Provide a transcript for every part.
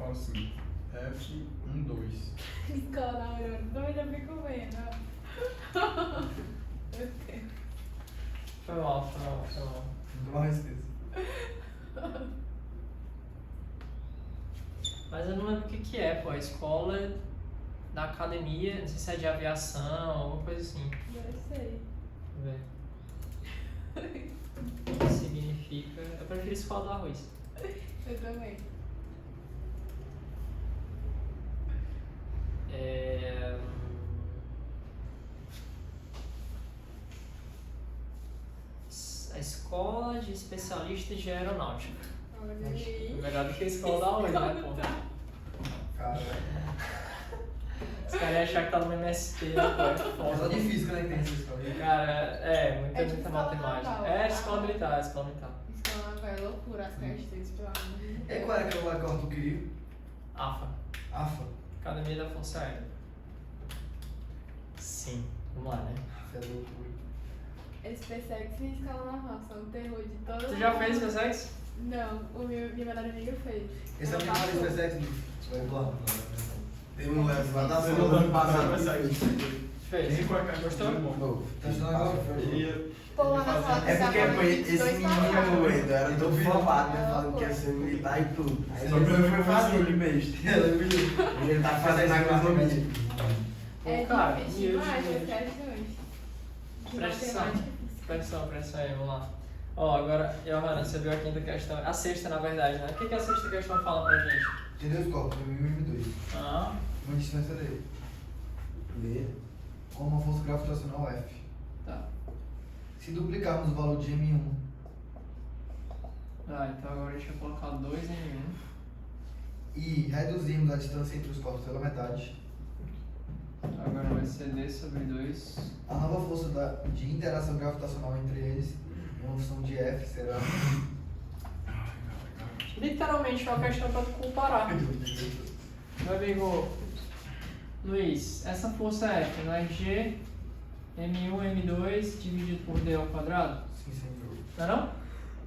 falo assim, F12. Escola da Aurora, então eu já fico vendo. Meu Deus. Foi mal. Muito mal respeito. Mas eu não lembro o que é, pô. A escola da academia, não sei se é de aviação, alguma coisa assim. Eu sei. Vamos ver. O que significa. Eu prefiro escola do arroz. Eu também. A escola de especialistas de aeronáutica. Olha aí. Melhor do que a escola da arroz, né, pô? Cara, Os caras iam achar que tá no MST, né, pô? É é só foda. de física, né, que tem essa história. Cara, muita É tipo escola matemática. naval. Escola militar. Escola naval é loucura, as questões, pelo amor de E Deus. qual era aquela que tu queria? AFA. AFA. Academia da Força Aérea. Sim, vamos lá, né? AFA é loucura. SpaceX e escola naval são o terror de todo Tu já mundo. fez SpaceX? Não, minha melhor amiga fez. Esse é o que Ela fala passou. SpaceX, vai lá. Tem um leve lá da Você sala do ano vai passado. sair. Fez. Nem com a caixa Gostou? de bom. Pô, tá achando agora? Pô, lá na sala que É porque tava pô, esse dois menino passados. doido era todo formado, né? Ah, Falando que ia pô. ser militar e tudo. Aí Só ele que eu foi fazer ele besta. Ele tá fazendo agronomia. É Cara, difícil e eu demais de- as questões. De Presta matemática. atenção aí, vamos lá. Ó, agora, Johanna, você viu a quinta questão. A sexta, na verdade, né? O que a sexta questão fala pra gente? Entendeu os copos? M2. Ah, Uma distância dele. V com uma força gravitacional F. tá. Se duplicarmos o valor de M1 Tá, então agora deixa eu colocar 2 em 1. e reduzirmos a distância entre os corpos pela metade, Agora vai ser D sobre 2. a nova força de interação gravitacional entre eles, em uma função de F, será. Literalmente é uma questão pra tu comparar. Meu amigo Luiz, essa força F não é G, M1, M2 dividido por D ao quadrado? Sim, senhor. Não é não?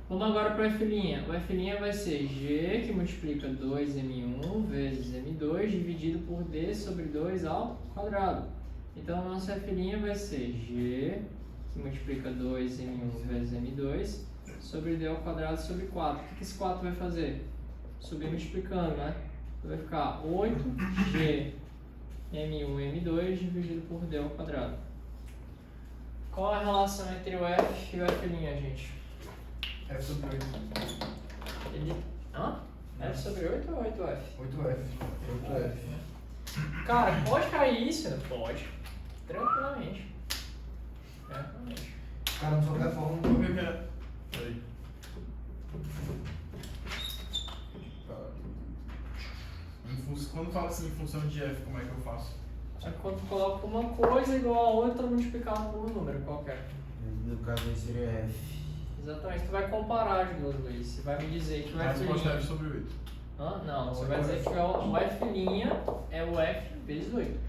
Vamos agora para o F'. O F' vai ser G, que multiplica 2M1 vezes M2 dividido por D sobre 2 ao quadrado. Então, o nosso F' vai ser G, que multiplica 2M1 vezes M2 sobre D ao quadrado sobre 4. O que esse 4 vai fazer? Subir multiplicando, né? Então, vai ficar 8G M1 M2 dividido por D ao quadrado. Qual a relação entre o F e o F', gente? F sobre 8. Ele... Hã? F sobre 8 ou 8F? 8F. 8F. Cara, pode cair isso? Pode. Tranquilamente. Cara, não sou qualquer forma. Vou ver o que é. Peraí. Quando fala assim em função de F, como é que eu faço? Só que quando tu coloca uma coisa igual a outra multiplicada por um número qualquer. No caso aí seria F. Exatamente. Tu vai comparar as duas, Luiz. Você vai me dizer que o A resposta é F F'... sobre 8. Hã? Não, você vai dizer que o F' é o F vezes 8.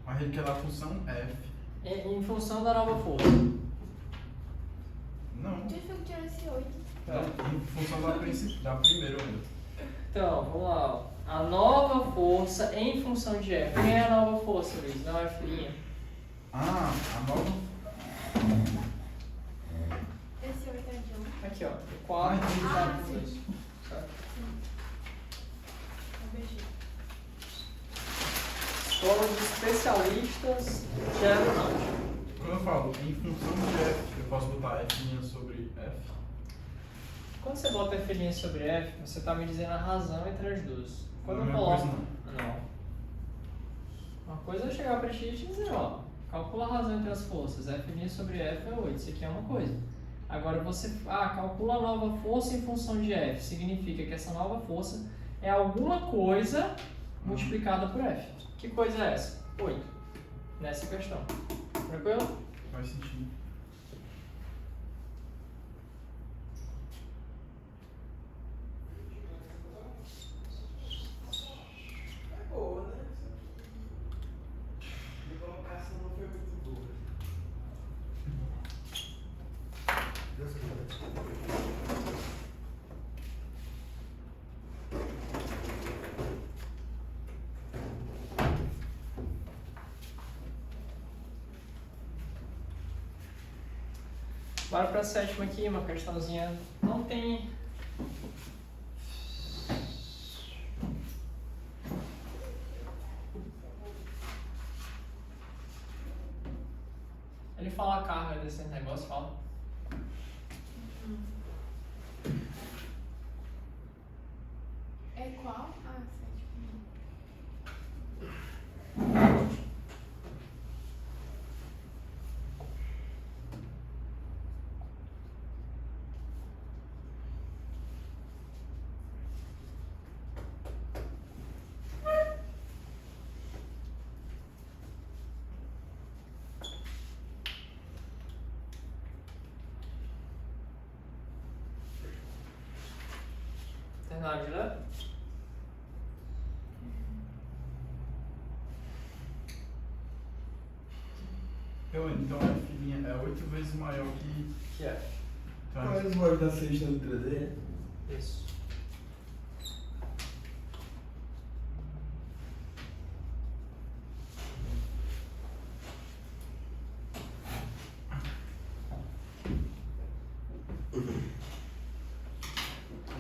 Mas ele quer dar a função F. Em função da nova força. Não. Onde foi que tirou esse 8? Em função da primeira ainda. Então, vamos lá. Ó. A nova força em função de F. Quem é a nova força, Luiz? Não é o F'. Ah, a nova. Esse 8 é de 1. Aqui, ó. 4 dividido por sim. 2. Certo? É BG. Escola de especialistas de aeronáutica. Quando eu falo em função de F, eu posso botar F' sobre F? Quando você bota F' sobre F, você está me dizendo a razão entre as duas. Quando Não é eu a mesma coloco. coisa, Não. Uma coisa é chegar pra ti e te dizer, ó, calcula a razão entre as forças. F' sobre F é 8. Isso aqui é uma coisa. Agora você. Calcula a nova força em função de F. Significa que essa nova força é alguma coisa multiplicada por F. Que coisa é essa? 8. Nessa questão. Tranquilo? Faz sentido. Boa, né? A colocação não foi muito boa. Deus quiser. Bora pra sétima aqui, uma questãozinha. Não tem. Ele fala a carga desse negócio, fala. É qual? Ah, 7. Terminaram de ler? Então F' é 8 vezes maior que F. Então, Qual é o valor da sexta letra D? Isso.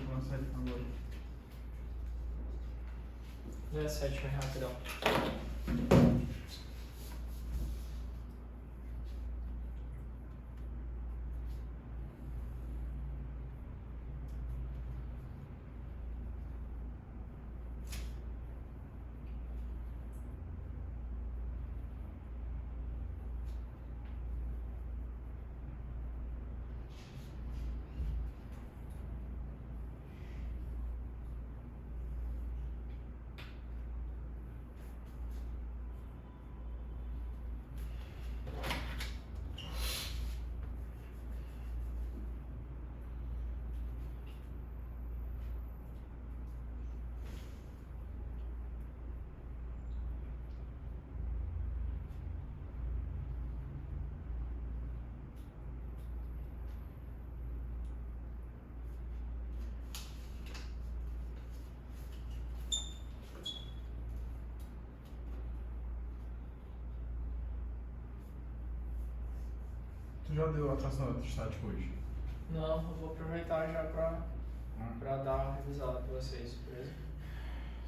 vamos lá, sétima agora. Lê a sétima rapidão. Tu já deu atração eletrostática hoje? Não, eu vou aproveitar já pra dar uma revisada pra vocês, beleza?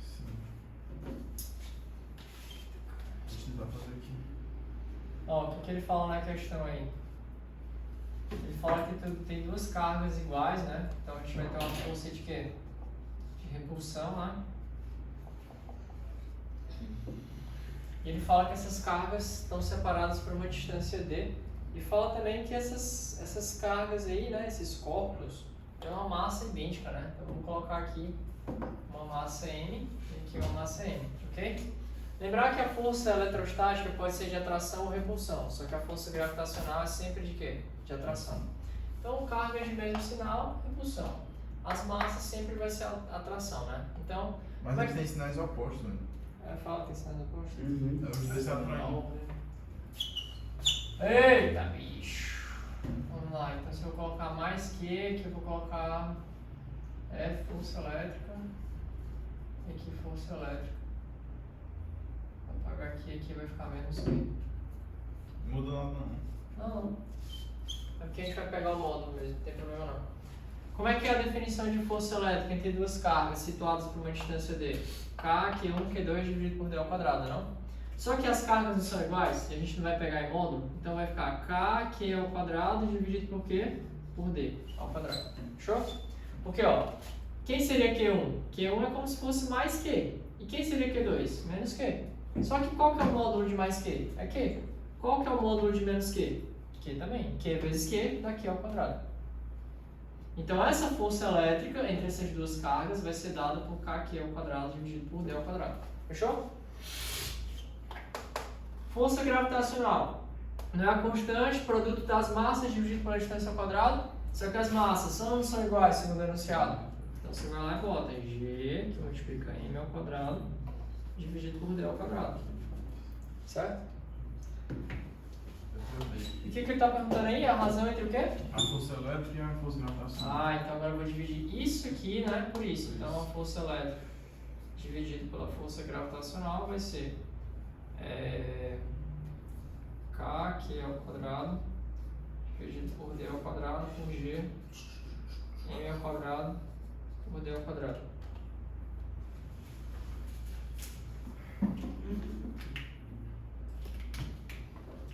Sim. Deixa eu tentar fazer aqui. Ó, o que ele fala na questão aí? Ele fala que tem duas cargas iguais, né? Então a gente vai ter uma força de quê? De repulsão, né? E ele fala que essas cargas estão separadas por uma distância d. E fala também que essas cargas aí, né? Esses corpos, têm uma massa idêntica, né? Então vamos colocar aqui uma massa m e aqui uma massa m, ok? Lembrar que a força eletrostática pode ser de atração ou repulsão, só que a força gravitacional é sempre de quê? De atração. Então, cargas de mesmo sinal, repulsão. As massas sempre vai ser atração, né? Então, Mas eles têm sinais opostos, né? fala que sinais opostos. Uhum. Os dois se atraem. Eita, bicho! Vamos lá, então se eu colocar mais que eu vou colocar F, força elétrica, e aqui força elétrica. Vou apagar aqui vai ficar menos que. Muda nada não. Não. Aqui a gente vai pegar o módulo mesmo, não tem problema não. Como é que é a definição de força elétrica entre duas cargas situadas por uma distância d? K, Q1, Q2 dividido por d ao quadrado, não? Só que as cargas não são iguais, e a gente não vai pegar em módulo, então vai ficar K, Q ao quadrado dividido por Q? Por d ao quadrado. Show? Porque, ó, quem seria Q1? Q1 é como se fosse mais Q. E quem seria Q2? Menos Q. Só que qual que é o módulo de mais Q? É Q. Qual que é o módulo de menos Q? Q também. Q vezes Q dá Q ao quadrado. Então essa força elétrica entre essas duas cargas vai ser dada por KQ ao quadrado dividido por D ao quadrado. Fechou? Força gravitacional. Não é a constante, produto das massas dividido pela distância ao quadrado. Só que as massas são ou não são iguais, segundo o enunciado? Então você vai lá e bota G, que multiplica M ao quadrado, dividido por D ao quadrado. Certo? E o que ele está perguntando aí? A razão entre o quê? A força elétrica e a força gravitacional. Ah, então agora eu vou dividir isso aqui, né, por isso. Então a força elétrica dividido pela força gravitacional vai ser K, que é ao quadrado, dividido por d ao quadrado por g m ao quadrado por d ao quadrado.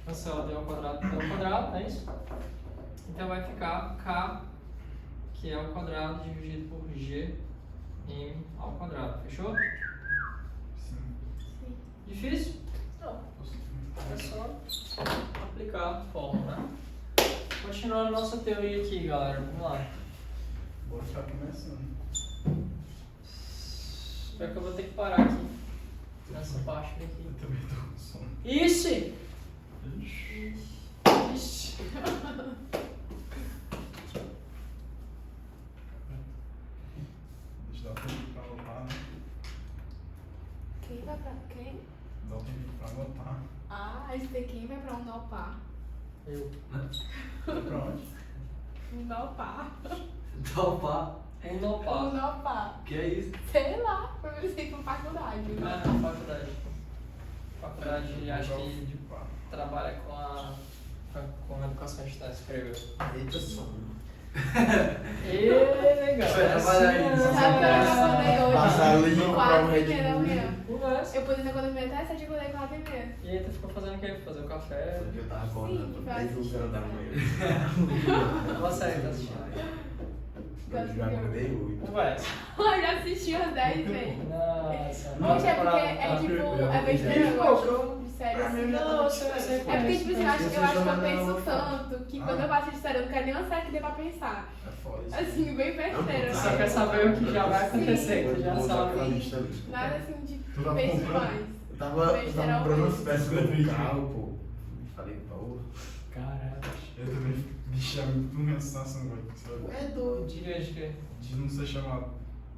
Cancela d ao quadrado por d ao quadrado, não é isso? Então vai ficar k, que é ao quadrado, dividido por g m ao quadrado. Fechou? Sim. Sim. Difícil? Não. É só aplicar a fórmula, né? Continuando a nossa teoria aqui, galera. Vamos lá. Bora estar começando. Espero que eu vou ter que parar aqui. Nessa parte daqui. Eu também tô com sono. Ixi! Ixi. Ixi! Deixa eu dar um tempo pra anotar, né? Quem vai pra quem? Dá um tempo pra anotar. Ah, esse daqui vai pra um Nopá. Eu. Vai pra onde? Um Nopá. Topa. Um Um nopá. Nopá. Que é isso? Sei lá, foi ver se tem pra faculdade. Ah, faculdade. Faculdade, acho que De pá. trabalha com a educação à distância, escreveu. Eita, som. E legal. Vai trabalhar aí, Sabe o que eu acordei hoje? Passar limpo pra um 4h30 da Red Bull. manhã. Conversa. Eu pus na economia até 7 e acordei 4h30. E aí tu ficou fazendo o quê? Fazer o café? Porque eu tava Sim, acordando vai desde 11 horas da manhã. Qual série tá assistindo? Eu já acordei 8. Conversa. Eu já assisti umas 10 vezes. Nossa. Poxa, é porque é tipo, é besteira, eu gosto de série assim. Nossa, eu sei É porque, tipo assim, eu acho que eu penso Ah. tanto que quando eu bato de série eu não quero nem uma série que dê pra pensar. É foda isso. Assim, bem besteira. Tu só quer saber o que já vai acontecer, tu já Vou usar aquela sabe. lista ali. Nada assim de Tu tá penso comprando? mais. Eu tava comprando umas peças Besteira do mesmo. carro, pô. Falei, pô. Caraca. Eu também, bicho, é muito uma sensação agora. É doido. Diga de De não ser chamado.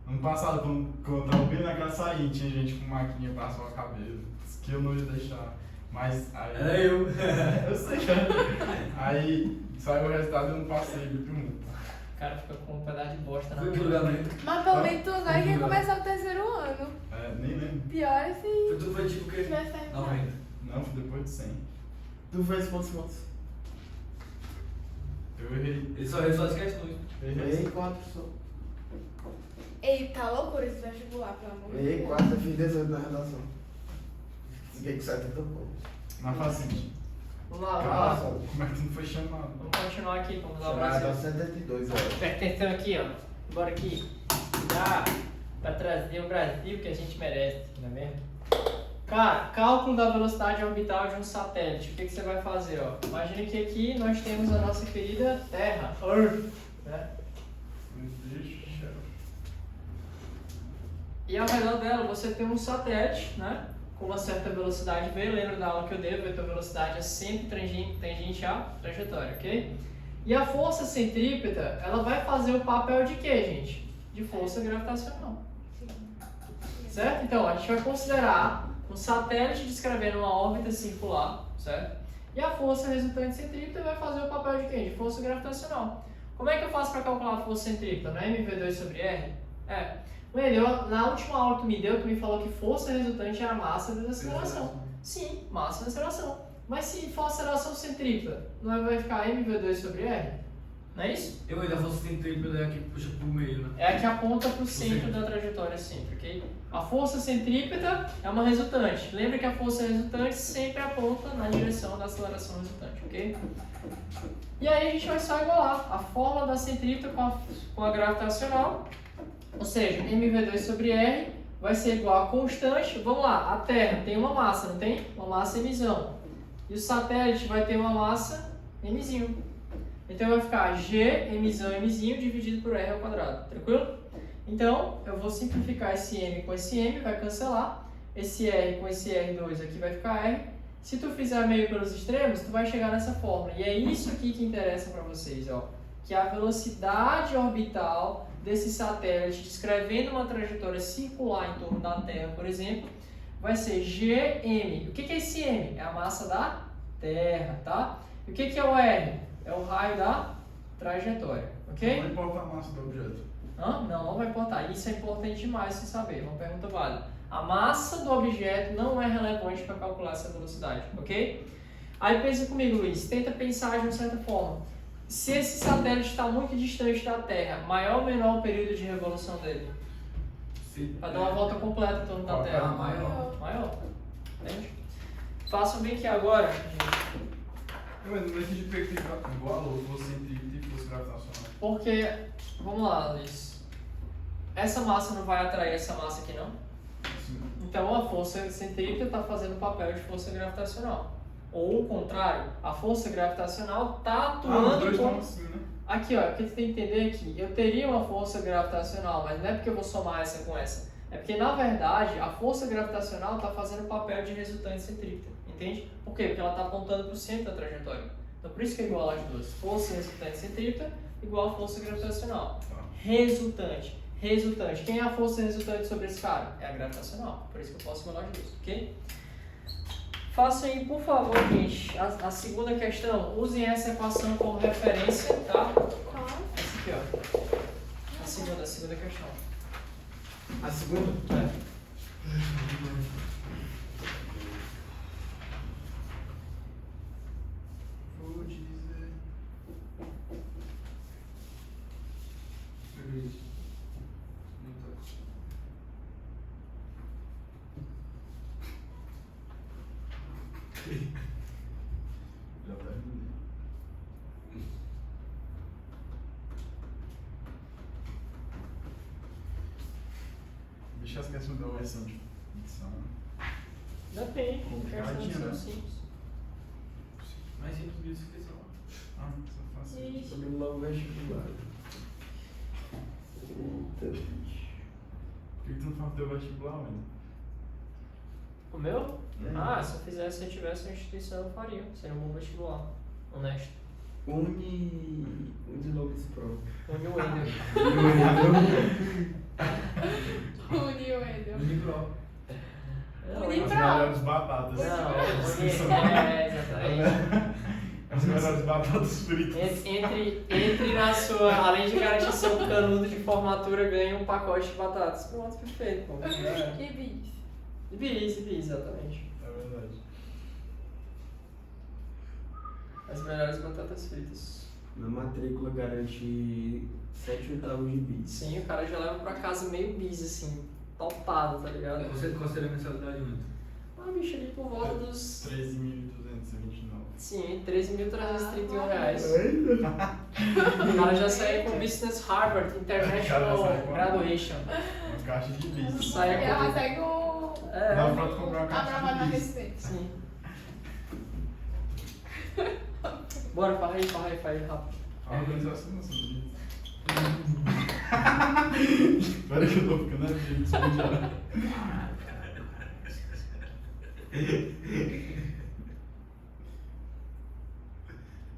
Ano passado, quando eu tava bem naquela saída, tinha gente com maquininha pra raspar o cabelo. Disse que eu não ia deixar. Mas aí. Era eu. Eu sei. Aí saiu o resultado e eu não passei, me pergunta. O cara fica com um pedaço de bosta na Foi que lugar mesmo? Mas pelo menos tu agora quer começar o terceiro ano. É, nem lembro. Pior é se Tu foi tipo o quê? tivesse terminado. 90. Não, foi depois de 100. Tu fez quantos pontos? Eu errei. Ele só resolve as questões. Errei 4 só. Ei, tá loucura esse vestibular, pelo amor de Errei Deus. 4, eu fiz 18 na redação. Fiquei com 70 pontos. Na facite. Vamos lá, vamos Cara, lá. como é que tu não foi chamado? Vamos continuar aqui, vamos lá o Vai dar Brasil. 72, ó. Presta atenção aqui, ó. Bora aqui. Dá pra trazer o Brasil que a gente merece, não é mesmo? Cara, cálculo da velocidade orbital de um satélite. O que você vai fazer, ó? Imagina que aqui nós temos a nossa querida Terra, Earth, né? Meu Deus do céu. E ao redor dela você tem um satélite, né? Com uma certa velocidade v. Lembra da aula que eu dei? A vetor velocidade é sempre tangente à trajetória, ok? E a força centrípeta, ela vai fazer o papel de quê, gente? De força gravitacional. Certo? Então, a gente vai considerar um satélite descrevendo uma órbita circular, certo? E a força resultante centrípeta vai fazer o papel de quê? De força gravitacional. Como é que eu faço para calcular a força centrípeta? Não é mv2 sobre r? É. Na última aula que tu me deu, tu me falou que força resultante é a massa da aceleração. Sim, massa da aceleração. Mas se for aceleração centrípeta, não vai ficar mv2 sobre r? Não é isso? Eu ainda fosse centrípeta aqui que puxa pro meio, né? É a que aponta para o centro da trajetória sempre, ok? A força centrípeta é uma resultante. Lembra que a força resultante sempre aponta na direção da aceleração resultante, ok? E aí a gente vai só igualar a fórmula da centrípeta com a gravitacional, ou seja, mv2 sobre r vai ser igual a constante. Vamos lá, a Terra tem uma massa, não tem? Uma massa mzão. E o satélite vai ter uma massa mzinho. Então vai ficar g mzão mzinho dividido por r ao quadrado, tranquilo? Então eu vou simplificar esse m com esse m, vai cancelar. Esse r com esse r2 aqui vai ficar r. Se tu fizer meio pelos extremos, tu vai chegar nessa fórmula. E é isso aqui que interessa para vocês, ó. Que a velocidade orbital desse satélite, descrevendo uma trajetória circular em torno da Terra, por exemplo, vai ser gm. O que é esse m? É a massa da Terra, tá? E o que é o r? É o raio da trajetória, ok? Não importa a massa do objeto. Não vai importar. Isso é importante demais você saber. Uma pergunta válida. A massa do objeto não é relevante para calcular essa velocidade, ok? Aí pensa comigo, Luiz. Tenta pensar de uma certa forma. Se esse satélite está muito distante da Terra, maior ou menor o período de revolução dele? Vai dar uma volta completa em torno da Terra. Maior. Entende? Façam bem que agora, gente. Mas não existe perspectiva igual ou fosse centrípeta e fosse gravitacional. Porque, vamos lá, Luiz. Essa massa não vai atrair essa massa aqui, não? Sim. Então a força centrípeta está fazendo o papel de força gravitacional. Ou o contrário, a força gravitacional está Os atuando dois estão como... assim, né? Aqui, ó, o que você tem que entender é que eu teria uma força gravitacional, mas não é porque eu vou somar essa com essa. É porque, na verdade, a força gravitacional está fazendo o papel de resultante centrípeta. Entende? Por quê? Porque ela está apontando para o centro da trajetória. Então, por isso que é igual às duas. Força resultante centrípeta igual a força gravitacional. Tá. Resultante. Quem é a força resultante sobre esse cara? É a gravitacional. Por isso que eu posso igualar as duas, ok? Façam aí, por favor, gente, a segunda questão. Usem essa equação como referência, tá? Qual? Essa aqui, ó. A segunda questão. A segunda? É. Vou dizer. Já terminei. Deixa as questões da versão de ficção. Já tem. Complicadinha, Questões né? são simples. Mais simples disso que só. Ah, só faço isso. Ixi. Sobre logo vestibular. Por que tu não faz teu vestibular ainda? O meu? Ah, se eu tivesse uma instituição, eu faria. Seria um bom vestibular. Honesto. Unilogos Pro. Onde o Wendel. Unio, Edel. Unipro. Não, Uni- As Pra- melhores batatas. exatamente. As melhores batatas fritas. Entre na sua, além de garantir seu canudo de formatura, ganha um pacote de batatas. Pronto, perfeito, pô. E bis. Bis, exatamente. É verdade. As melhores batatas fritas. Na matrícula garante 7 oitavos de bis. Sim, o cara já leva pra casa meio bis, assim, topado, tá ligado? Você considera a mensalidade muito? Ah, bicho, ali por volta dos... 13.229. Sim, R$13.331 reais. O cara já saiu com Business Harvard O cara International sai com- Graduation. Uma caixa de bis. Sai E ela segue o... Dá pra tu comprar uma caixa Aprovado na de bis. Receita. Sim. Bora, fala aí, rápido. A organização não sabia. Espera que eu tô ficando nervoso, já.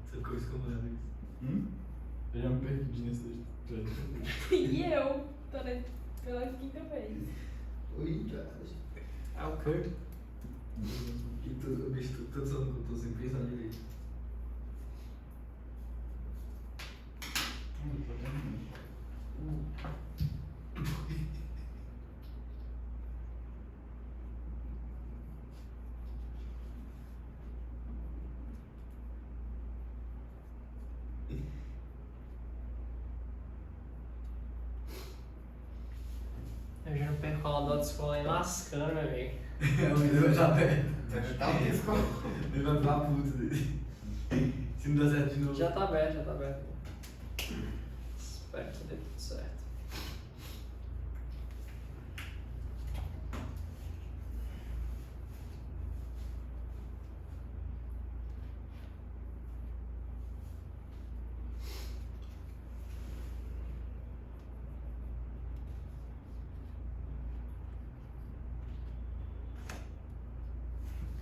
Você ficou escamando isso. Eu já me perdi nesse trecho. E eu, pela quinta vez. Oi, cara. É o quê? E tu, bicho, tô sem pensar direito. Eu já não perco a aula da autoescola aí lascando, meu amigo. É, o meu já aberto. Tá um disco. Ele vai ficar puto dele. Se não der certo de novo. Já tá aberto. Espero que dê tudo certo.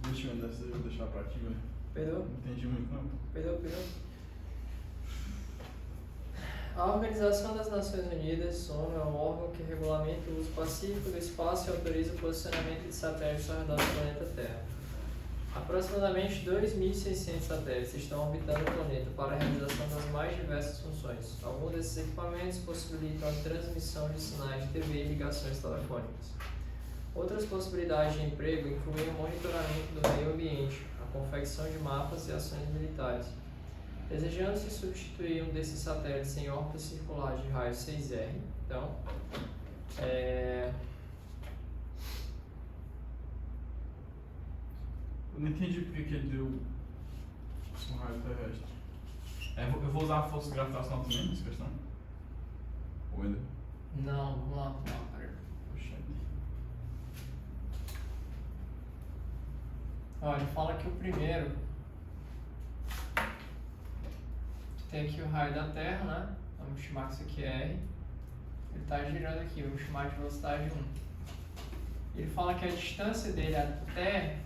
Deixa eu andar, eu vou deixar pra aqui, velho. Perdeu? Não entendi muito, não. Perdeu. A Organização das Nações Unidas, ONU, é um órgão que regulamenta o uso pacífico do espaço e autoriza o posicionamento de satélites ao redor do planeta Terra. Aproximadamente 2.600 satélites estão orbitando o planeta para a realização das mais diversas funções. Alguns desses equipamentos possibilitam a transmissão de sinais de TV e ligações telefônicas. Outras possibilidades de emprego incluem o monitoramento do meio ambiente, a confecção de mapas e ações militares. Desejando-se substituir um desses satélites em órbita circular de raio 6R, então, Eu não entendi porque que ele deu um raio terrestre. Eu vou usar a força gravitacional também nessa questão? Ou ainda? não, vamos lá, peraí. Poxa vida. Olha, ele fala que o primeiro tem aqui o raio da Terra, né? Vamos chamar que isso aqui é R. Ele está girando aqui, vamos chamar de velocidade 1. Ele fala que a distância dele até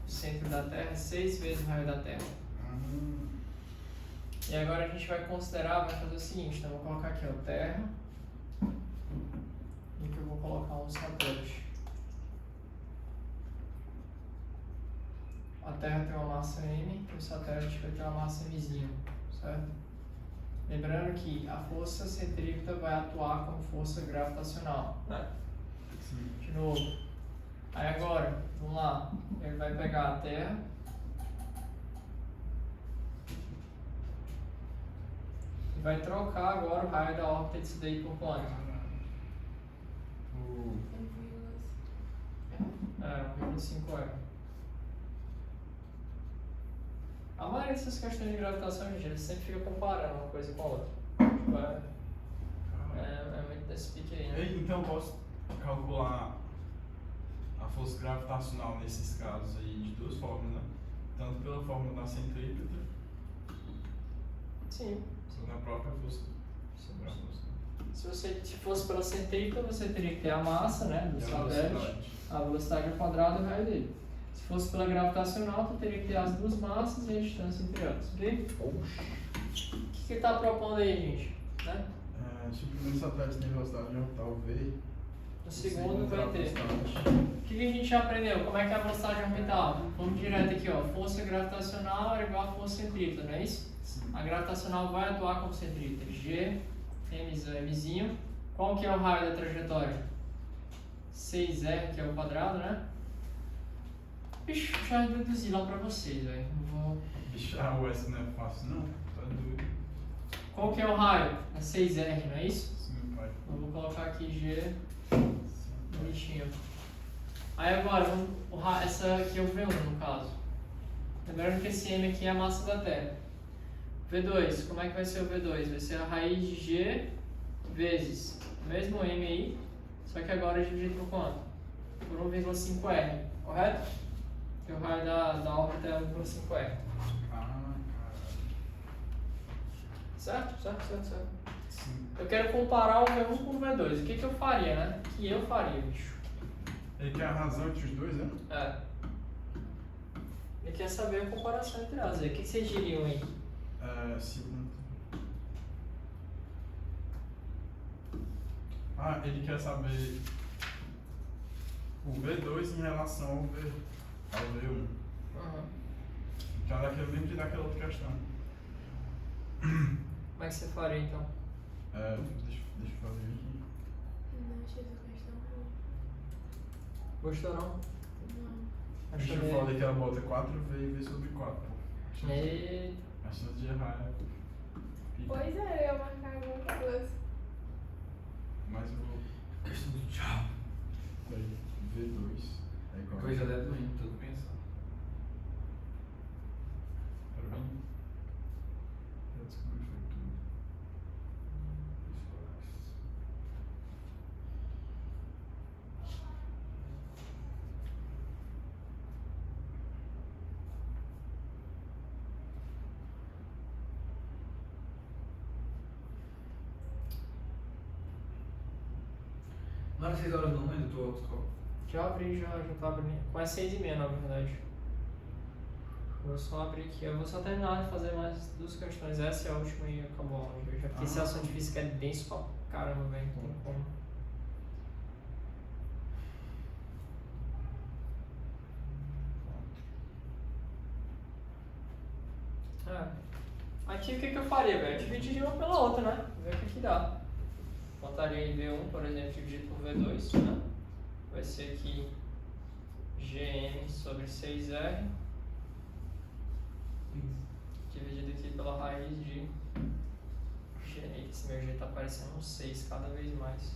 o centro da Terra é 6 vezes o raio da Terra. E agora a gente vai considerar, vai fazer o seguinte, então eu vou colocar aqui, ó, Terra, e que eu vou colocar um satélite. A Terra tem uma massa M e o satélite vai ter uma massa Mzinho, certo? Lembrando que a força centrípeta vai atuar como força gravitacional, né? Sim. De novo. Aí agora, vamos lá, ele vai pegar a Terra e vai trocar agora o raio da órbita disso daí por quanto? O... 1,5 A maioria dessas questões de gravitação, gente, eles sempre ficam comparando uma coisa com a outra. Tipo, é muito desse pique aí, né? Então eu posso calcular a força gravitacional nesses casos aí de duas formas, né? Tanto pela fórmula da centrípeta, Sim. quanto na própria força gravitacional. Se fosse pela centrípeta, você teria que ter a massa, né, do E a satélite, velocidade. a velocidade ao quadrado e o raio dele. Se fosse pela gravitacional, tu teria que ter as duas massas e a distância entre elas, ok? O que ele está propondo aí, gente? Né? Se o primeiro satélite tem velocidade orbital V, O segundo vai ter. velocidade. O que a gente já aprendeu? Como é que é a velocidade orbital? Vamos direto aqui, ó. Força gravitacional é igual a força centrípeta, não é isso? Sim. A gravitacional vai atuar como centrípeta. G, Mzinho. Qual que é o raio da trajetória? 6R, que é o quadrado, né? Bicho, já deduzi lá pra vocês, velho. Não vou... Bicho, o S não é fácil não, tá doido. Qual que é o raio? É 6R, não é isso? Sim, meu pai. Eu vou colocar aqui G, bonitinho. Aí agora, essa aqui é o V1 no caso. Lembrando que esse M aqui é a massa da Terra. V2, como é que vai ser o V2? Vai ser a raiz de G vezes o mesmo M aí, só que agora dividido por quanto? Por 1,5R, correto? Porque o raio da órbita é 1,5R. Caralho. Certo? Sim. Eu quero comparar o V1 com o V2. O que eu faria, né? O que eu faria, bicho? Ele quer a razão entre os dois, né? Ele quer saber a comparação entre elas. O que vocês diriam aí? Segundo. Ele quer saber o V2 em relação ao V1. Uhum. Então eu lembro de daquela outra questão. Como é que você faria então? Deixa eu fazer aqui. Não achei essa questão ruim. Gostou não? Não. Deixa eu falar que ela bota 4V e V sobre 4. Pô. E... A chance de errar é. Pois é, eu ia marcar alguma coisa. Mas eu vou. Questão do tchau. Peraí. V2 é igual. Coisa é doente, tudo pensando. Para mim. Eu descobri que foi tudo. Não era 6 horas não, ainda tô autoescola. Já abri, já tá abrindo. Quase 6h30 na verdade. Vou só abrir aqui. Eu vou só terminar de fazer mais duas questões. Essa é a última e acabou a aula de hoje. Porque esse assunto de física é denso pra caramba, velho. Não tem como. Aqui o que eu faria, velho? Eu dividiria uma pela outra, né? Ver o que dá. Botaria em V1, por exemplo, dividido por V2, né? Vai ser aqui GM sobre 6R. dividido aqui pela raiz de G. Esse meu G tá parecendo um 6 cada vez mais.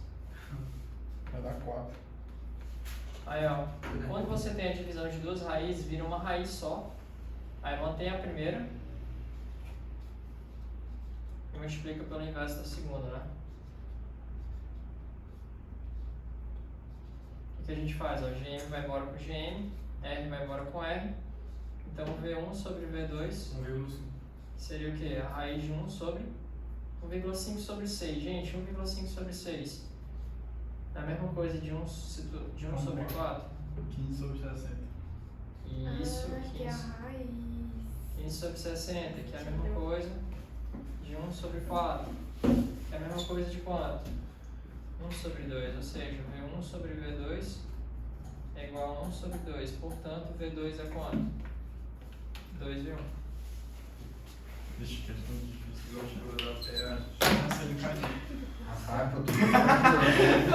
Vai dar 4. Aí, ó, quando você tem a divisão de duas raízes, vira uma raiz só. Aí mantém a primeira e multiplica pelo inverso da segunda, né? O que a gente faz? Ó, GM vai embora com GM, R vai embora com R. Então V1 sobre V2 1,5. seria o quê? A raiz de 1 sobre 1,5 sobre 6. Gente, 1,5 sobre 6 é a mesma coisa de 1 sobre 4? 15 sobre 60. Isso, Que é a 15. raiz. 15 sobre 60, que é a mesma coisa de 1 sobre 4, que é a mesma coisa de quanto? 1 sobre 2, ou seja, V1 sobre V2 é igual a 1 sobre 2, portanto, V2 é quanto? 2V1. Vixe, questão difícil. Nossa, ele caiu. Rapaz, pô,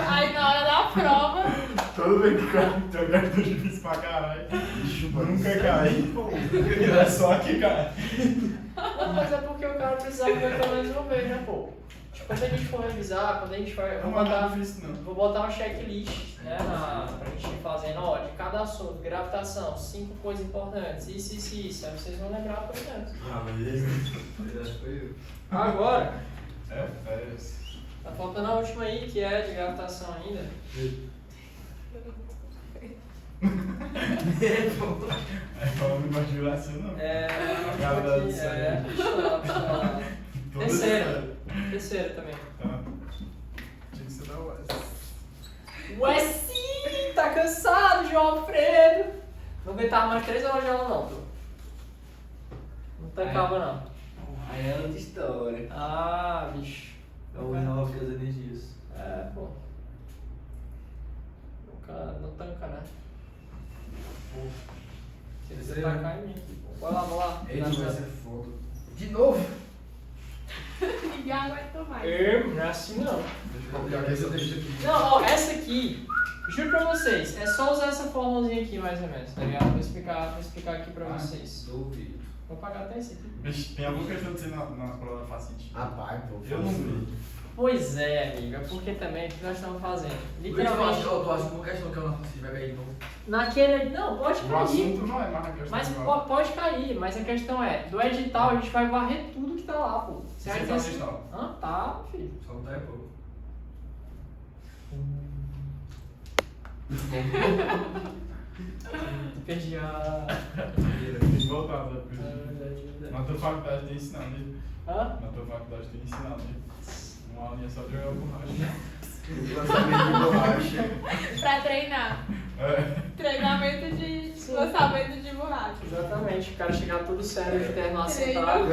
Aí na hora da prova. Todo bem que cai, teu cartão difícil pra caralho. Nunca cai. É só que cai. Não, mas é porque o cara precisava ver pelo menos uma vez, né, pô? Tipo, quando a gente for revisar, quando a gente vai... Não vai dar difícil, não. Vou botar um checklist, né, pra gente ir fazendo, ó, de cada assunto, gravitação, 5 coisas importantes, isso, aí vocês vão lembrar por menos. Ah, mas esse foi eu. Agora, É. tá faltando a última aí, que é de gravitação ainda. É falando de configuração, não. É, Cada aqui, pistola. Toda Terceira também. Tá. Tinha que ser da UES. Ué, sim, tá cansado, João Alfredo. Não aguentava mais 3 horas de aula não, tu. Não tancava não. Aí é outra história. Ah, bicho. É o 9 das energias. É, pô. Não tanca, né? Se Esse você aí, tacar em mim aqui, pô. Vai lá. Ele vai ser foda. De novo? Ninguém aguenta mais. Não é assim não. Pior que esse eu deixo aqui. Não, ó, essa aqui, juro pra vocês, é só usar essa formulazinha aqui mais ou menos, tá ligado? Vou explicar aqui pra vocês. Duvido. Vou pagar até esse aqui. Vixe, tem alguma questão de ser na prova da Facite? Rapaz, pô. Eu não vi. Pois é, amigo, é porque também o que nós estamos fazendo? Literalmente. Literalmente, Tu acha que uma questão que eu não consigo vai cair de novo? naquele. Não, pode O cair. assunto não é mais a questão Mas igual. pode cair, mas a questão é, do edital a gente vai varrer tudo que tá lá, pô. Você vai Você dizer tá no assim, edital? ah, tá, filho. Só não tá é pouco. Perdi a... Tem que voltar, né? Hã? Na tua faculdade tem ensinado, né? Na tua faculdade tem ensinado, né? Uma aulinha só de jogar borracha. Lançamento de borracha. Pra treinar. É. Treinamento de lançamento de borracha. Exatamente, o cara chegar todo sério de terno Treino. assentado.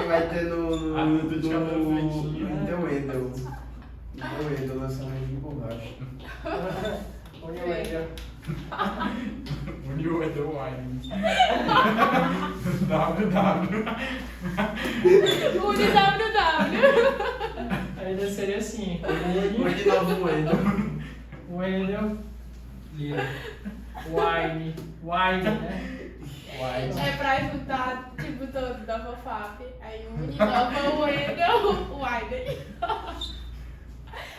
Vai ter no. Ah, não tem de cabelo feitinho. Então, Wendel. Então, Wendel, lançamento de borracha. Onde eu entro? O New é the wine. WW. WW. Ainda seria assim. Hoje de novo, Wendel. Wendel. Lira. Wine, né? É pra juntar, tipo, todos da Fofap. Aí une nova o Wendel, o Aiden.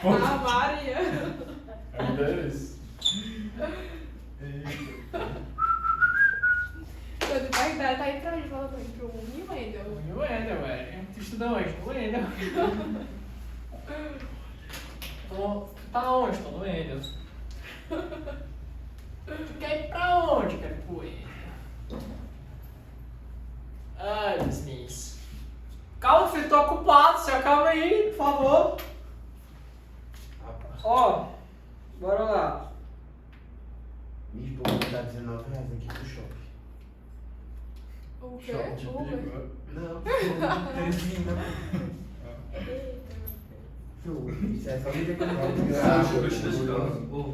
A Maria. Ainda é isso. Quando vai dar, tá aí pra onde? Fala pra mim, pro Uni e Wendel. No Wendel, velho. Tu estuda onde? No Wendel. Tá onde? Tô no Wendel. Tu quer ir pra onde? Quero ir pro Wendel. Ai, Miss. Calma, filho, tô ocupado. Se acalma aí, por favor. Ó, bora lá. Bicho, vou botar R$19 aqui pro shopping. O quê? Choque de Uber. pico. Não, Eita. isso é só me ver que eu não Ah, vou eu estou estudando.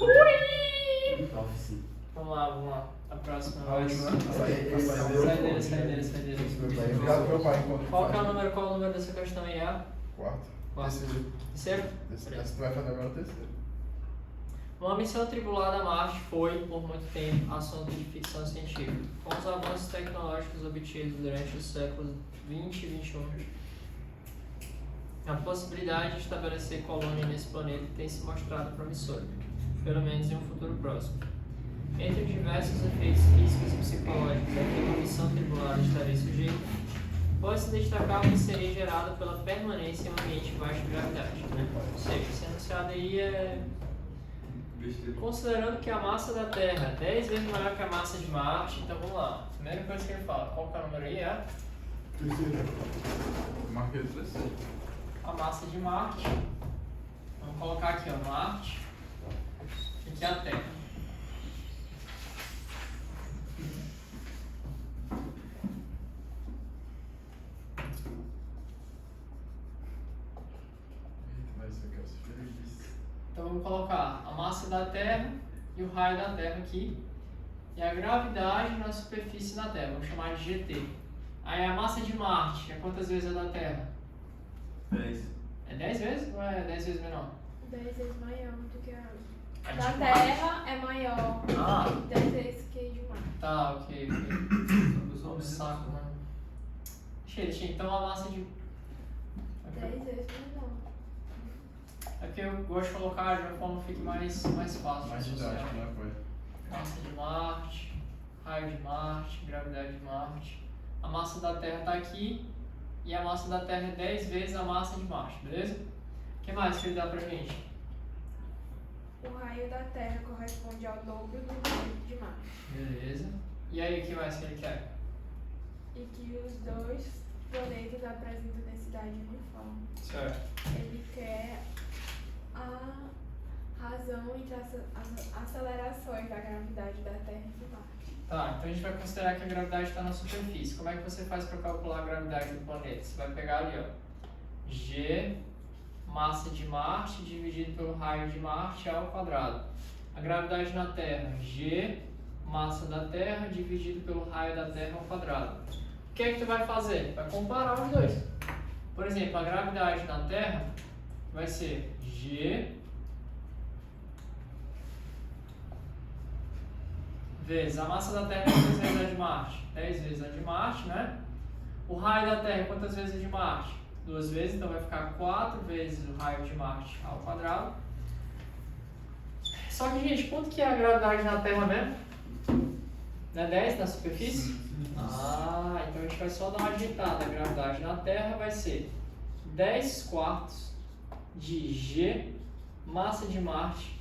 Ui! Office. Vamos lá. A próxima A última. Sai dele. Obrigado, meu pai. enquanto Qual faz. é o número dessa questão aí? É? Quarto. Quarto. Terceiro? Esse tu vai fazer agora o terceiro. Uma missão tripulada a Marte foi, por muito tempo, assunto de ficção científica. Com os avanços tecnológicos obtidos durante os séculos 20 e 21, a possibilidade de estabelecer colônia nesse planeta tem se mostrado promissora, pelo menos em um futuro próximo. Entre os diversos efeitos físicos e psicológicos a que uma missão tripulada estaria sujeita, pode-se destacar o que seria gerado pela permanência em um ambiente baixo de gravidade. Ou seja, esse enunciado aí é Besteira. considerando que a massa da Terra é 10 vezes maior que a massa de Marte, então vamos lá. Primeira coisa que ele fala, qual que é o número aí? É Terceiro. Marquei o terceiro. a massa de Marte. Vamos colocar aqui, ó, Marte. Aqui é a Terra. Mas eu quero ser feliz. Então vamos colocar a massa da Terra e o raio da Terra aqui. E a gravidade na superfície da Terra, vamos chamar de GT. Aí a massa de Marte é quantas vezes a da Terra? 10. É 10 vezes ou é 10 vezes menor? 10 vezes maior do que a A da de Terra é maior. Ah. 10 vezes que de Marte. Tá, ok. Só um saco, mano. Deixa. Então a massa de. 10 vezes menor. É porque eu gosto de colocar de uma forma que fique mais fácil. Mais de associar. didático, né, pai? Massa de Marte, raio de Marte, gravidade de Marte. A massa da Terra está aqui e a massa da Terra é 10 vezes a massa de Marte, beleza? O que mais que ele dá pra gente? O raio da Terra corresponde ao dobro do raio de Marte. Beleza. E aí, o que mais que ele quer? E que os dois planetas apresentam densidade uniforme. Certo. Ele quer a razão entre as acelerações da gravidade da Terra e de Marte. Tá, então a gente vai considerar que a gravidade está na superfície. Como é que você faz para calcular a gravidade do planeta? Você vai pegar ali, ó, G, massa de Marte, dividido pelo raio de Marte ao quadrado. A gravidade na Terra, G, massa da Terra, dividido pelo raio da Terra ao quadrado. O que é que tu vai fazer? Vai comparar os dois. Por exemplo, a gravidade na Terra vai ser G vezes a massa da Terra, quantas vezes a de Marte? 10 vezes a de Marte, né? O raio da Terra, quantas vezes a de Marte? 2 vezes, então vai ficar 4 vezes o raio de Marte ao quadrado. Só que, gente, quanto que é a gravidade na Terra mesmo? Não é 10 na superfície? Ah, então a gente vai só dar uma ajeitada. A gravidade na Terra vai ser 10 quartos de G, massa de Marte,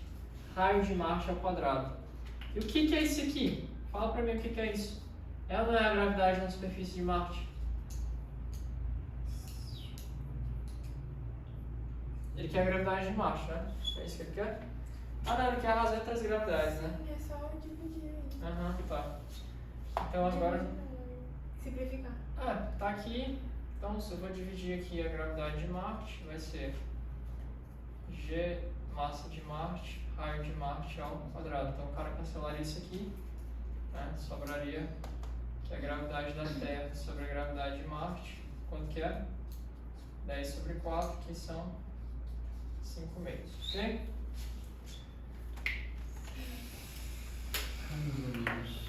raio de Marte ao quadrado. E o que é isso aqui? Fala pra mim o que é isso. É ou não é a gravidade na superfície de Marte? Ele quer a gravidade de Marte, né? É isso que ele quer? Ah, não, ele quer a razão entre as gravidades, né? É só dividir aí. Aham, tá. Então agora... Simplificar. Ah, tá aqui. Então, se eu vou dividir aqui a gravidade de Marte, vai ser G, massa de Marte, raio de Marte ao quadrado. Então, o cara cancelaria isso aqui, né? Sobraria que a gravidade da Terra sobre a gravidade de Marte, quanto que é? 10 sobre 4, que são 5 meios, ok? Ai, meu Deus.